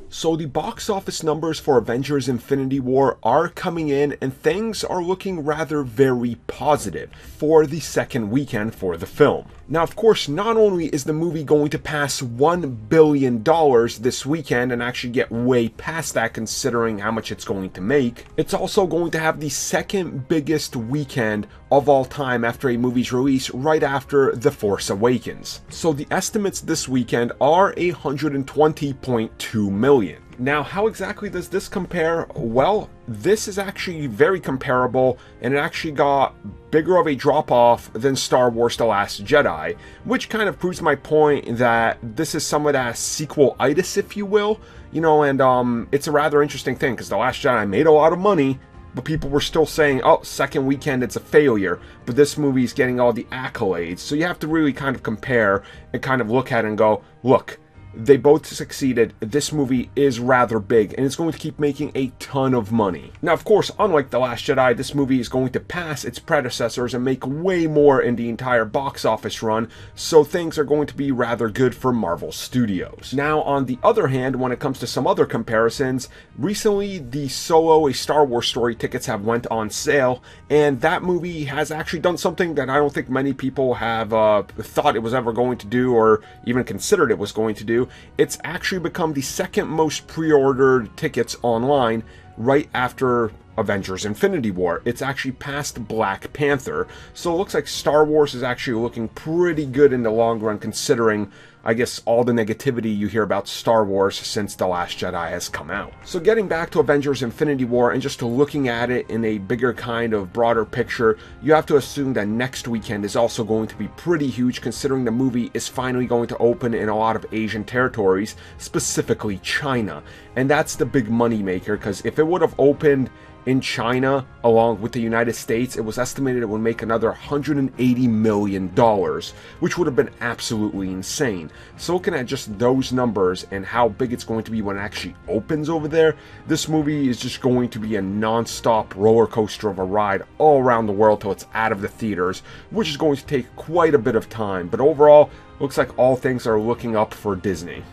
So the box office numbers for Avengers Infinity War are coming in, and things are looking rather very positive for the second weekend for the film. Now, of course, not only is the movie going to pass $1 billion this weekend and actually get way past that considering how much it's going to make, it's also going to have the second biggest weekend of all time after a movie's release, right after The Force Awakens. So the estimates this weekend are $120.2 million. Now, how exactly does this compare? Well, this is actually very comparable, and it actually got bigger of a drop-off than Star Wars The Last Jedi, which kind of proves my point that this is somewhat a sequel-itis, if you will. You know, and it's a rather interesting thing, because The Last Jedi made a lot of money, but people were still saying, oh, second weekend, it's a failure. But this movie's getting all the accolades. So you have to really kind of compare and kind of look at it and go, look, they both succeeded. This movie is rather big, and it's going to keep making a ton of money. Now, of course, unlike The Last Jedi, this movie is going to pass its predecessors and make way more in the entire box office run, so things are going to be rather good for Marvel Studios. Now, on the other hand, when it comes to some other comparisons, recently the Solo: A Star Wars Story tickets have went on sale, and that movie has actually done something that I don't think many people have thought it was ever going to do, or even considered it was going to do. It's actually become the second most pre-ordered tickets online right after Avengers Infinity War. It's actually passed Black Panther, so it looks like Star Wars is actually looking pretty good in the long run, considering, I guess, all the negativity you hear about Star Wars since The Last Jedi has come out. So getting back to Avengers Infinity War and just looking at it in a bigger kind of broader picture, you have to assume that next weekend is also going to be pretty huge, considering the movie is finally going to open in a lot of Asian territories, specifically China. And that's the big money maker, because if it would have opened in China along with the United States, it was estimated it would make another $180 million, which would have been absolutely insane. So looking at just those numbers and how big it's going to be when it actually opens over there, this movie is just going to be a non-stop roller coaster of a ride all around the world till it's out of the theaters, which is going to take quite a bit of time. But overall, looks like all things are looking up for Disney.